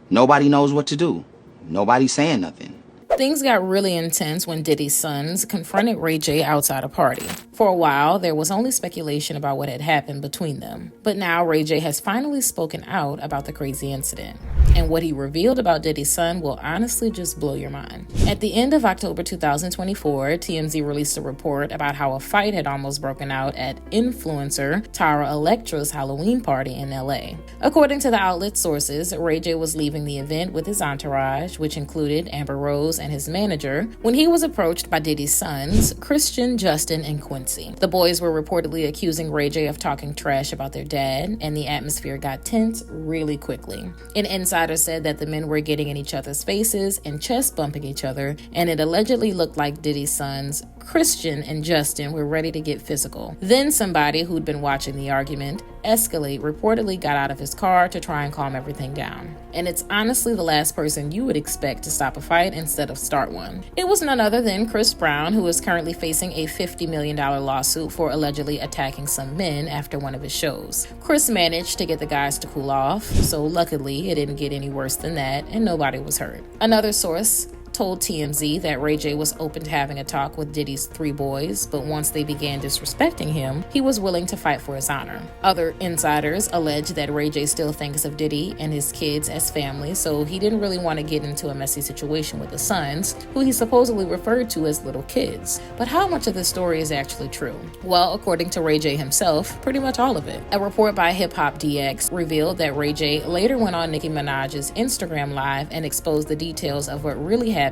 Nobody knows what to do. Nobody's saying nothing. Things got really intense when Diddy's sons confronted Ray J outside a party. For a while, there was only speculation about what had happened between them. But now Ray J has finally spoken out about the crazy incident. And what he revealed about Diddy's son will honestly just blow your mind. At the end of October 2024, TMZ released a report about how a fight had almost broken out at influencer Tara Electra's Halloween party in LA. According to the outlet's sources, Ray J was leaving the event with his entourage, which included Amber Rose and his manager, when he was approached by Diddy's sons, Christian, Justin, and Quincy. The boys were reportedly accusing Ray J of talking trash about their dad, and the atmosphere got tense really quickly. An insider said that the men were getting in each other's faces and chest bumping each other, and it allegedly looked like Diddy's sons, Christian and Justin, were ready to get physical. Then somebody who'd been watching the argument, Escalate, reportedly got out of his car to try and calm everything down. And it's honestly the last person you would expect to stop a fight instead of start one. It was none other than Chris Brown, who is currently facing a $50 million lawsuit for allegedly attacking some men after one of his shows. Chris managed to get the guys to cool off, so luckily it didn't get any worse than that, and nobody was hurt. Another source told TMZ that Ray J was open to having a talk with Diddy's 3 boys, but once they began disrespecting him, he was willing to fight for his honor. Other insiders allege that Ray J still thinks of Diddy and his kids as family, so he didn't really want to get into a messy situation with the sons, who he supposedly referred to as little kids. But how much of this story is actually true? Well, according to Ray J himself, pretty much all of it. A report by Hip Hop DX revealed that Ray J later went on Nicki Minaj's Instagram Live and exposed the details of what really happened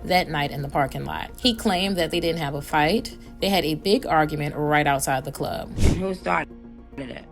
that night in the parking lot. He claimed that they didn't have a fight. They had a big argument right outside the club. Who started it?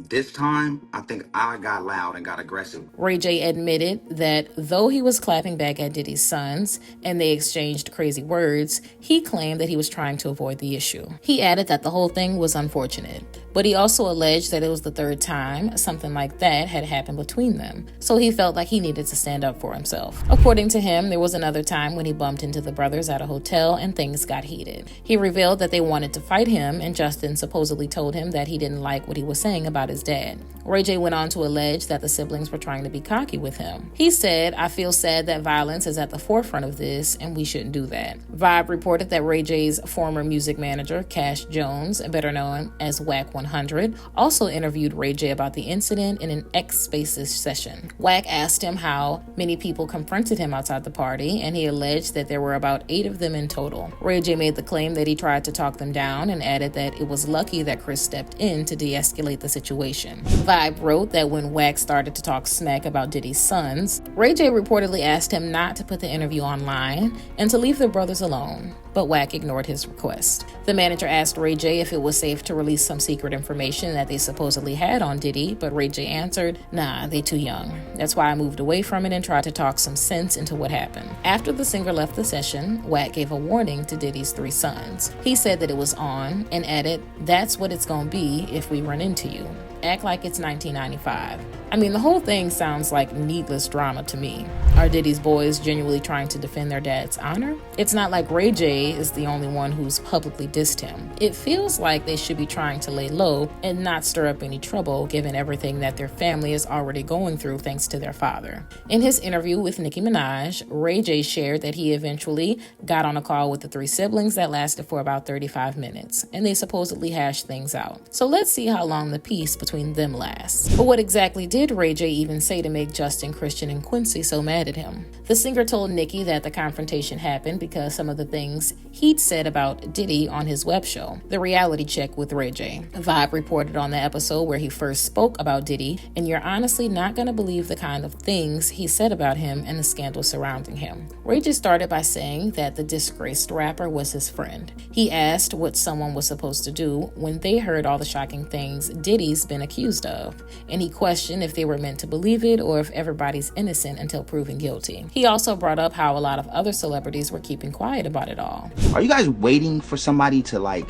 This time, I think I got loud and got aggressive. Ray J admitted that though he was clapping back at Diddy's sons and they exchanged crazy words, he claimed that he was trying to avoid the issue. He added that the whole thing was unfortunate, but he also alleged that it was the 3rd time something like that had happened between them, so he felt like he needed to stand up for himself. According to him, there was another time when he bumped into the brothers at a hotel and things got heated. He revealed that they wanted to fight him, and Justin supposedly told him that he didn't like what he was saying about his dad. Ray J went on to allege that the siblings were trying to be cocky with him. He said, "I feel sad that violence is at the forefront of this, and we shouldn't do that." Vibe reported that Ray J's former music manager, Cash Jones, better known as Wack 100, also interviewed Ray J about the incident in an X Spaces session. Wack asked him how many people confronted him outside the party, and he alleged that there were about 8 of them in total. Ray J made the claim that he tried to talk them down and added that it was lucky that Chris stepped in to de-escalate the situation. Vibe wrote that when Wack started to talk smack about Diddy's sons, Ray J reportedly asked him not to put the interview online and to leave the brothers alone, but Wack ignored his request. The manager asked Ray J if it was safe to release some secret information that they supposedly had on Diddy, but Ray J answered, "Nah, they too young. That's why I moved away from it and tried to talk some sense into what happened." After the singer left the session, Wack gave a warning to Diddy's 3 sons. He said that it was on and added, "That's what it's gonna be if we run into you. Act like it's 1995. I mean, the whole thing sounds like needless drama to me. Are Diddy's boys genuinely trying to defend their dad's honor? It's not like Ray J is the only one who's publicly dissed him. It feels like they should be trying to lay low and not stir up any trouble given everything that their family is already going through thanks to their father. In his interview with Nicki Minaj, Ray J shared that he eventually got on a call with the 3 siblings that lasted for about 35 minutes, and they supposedly hashed things out. So let's see how long the peace between them lasts. But what exactly did Ray J even say to make Justin, Christian, and Quincy so mad at him? The singer told Nicki that the confrontation happened because some of the things he'd said about Diddy on his web show, The Reality Check with Ray J. Vibe reported on the episode where he first spoke about Diddy, and you're honestly not going to believe the kind of things he said about him and the scandal surrounding him. Ray J started by saying that the disgraced rapper was his friend. He asked what someone was supposed to do when they heard all the shocking things Diddy's been accused of, and he questioned if they were meant to believe it or if everybody's innocent until proven guilty. He also brought up how a lot of other celebrities were keeping quiet about it all. Are you guys waiting for somebody to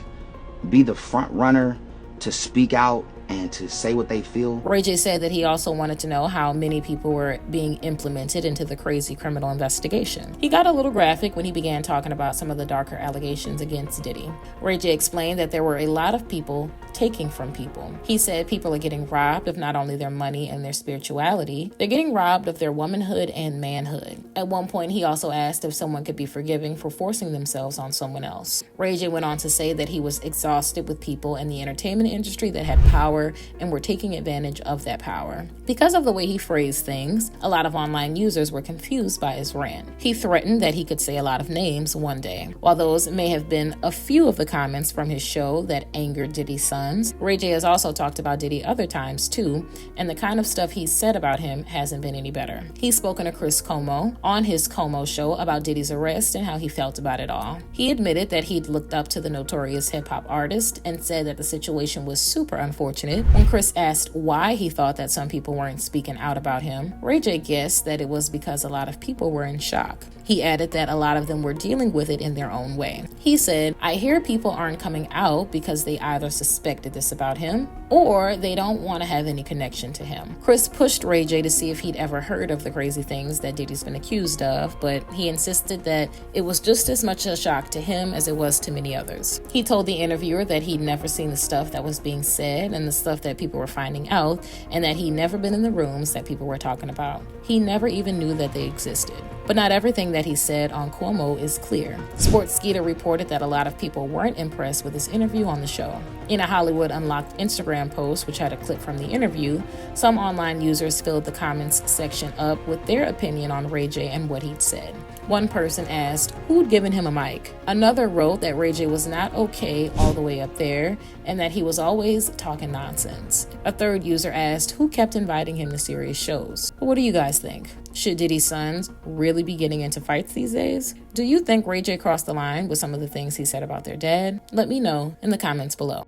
be the front runner to speak out and to say what they feel. Ray J said that he also wanted to know how many people were being implemented into the crazy criminal investigation. He got a little graphic when he began talking about some of the darker allegations against Diddy. Ray J explained that there were a lot of people taking from people. He said people are getting robbed of not only their money and their spirituality, they're getting robbed of their womanhood and manhood. At one point, he also asked if someone could be forgiving for forcing themselves on someone else. Ray J went on to say that he was exhausted with people in the entertainment industry that had power and were taking advantage of that power. Because of the way he phrased things, a lot of online users were confused by his rant. He threatened that he could say a lot of names one day. While those may have been a few of the comments from his show that angered Diddy's sons, Ray J has also talked about Diddy other times too, and the kind of stuff he's said about him hasn't been any better. He's spoken to Chris Como on his Como show about Diddy's arrest and how he felt about it all. He admitted that he'd looked up to the notorious hip-hop artist and said that the situation was super unfortunate. When Chris asked why he thought that some people weren't speaking out about him, Ray J guessed that it was because a lot of people were in shock. He added that a lot of them were dealing with it in their own way. He said, "I hear people aren't coming out because they either suspected this about him or they don't want to have any connection to him." Chris pushed Ray J to see if he'd ever heard of the crazy things that Diddy's been accused of, but he insisted that it was just as much a shock to him as it was to many others. He told the interviewer that he'd never seen the stuff that was being said and the stuff that people were finding out, and that he'd never been in the rooms that people were talking about. He never even knew that they existed. But not everything that he said on Cuomo is clear. Sports Skeeter reported that a lot of people weren't impressed with his interview on the show. In a Hollywood Unlocked Instagram post, which had a clip from the interview, some online users filled the comments section up with their opinion on Ray J and what he'd said. One person asked who'd given him a mic. Another wrote that Ray J was not okay all the way up there and that he was always talking nonsense. A third user asked who kept inviting him to serious shows. But what do you guys think? Should Diddy's sons really be getting into fights these days? Do you think Ray J crossed the line with some of the things he said about their dad? Let me know in the comments below.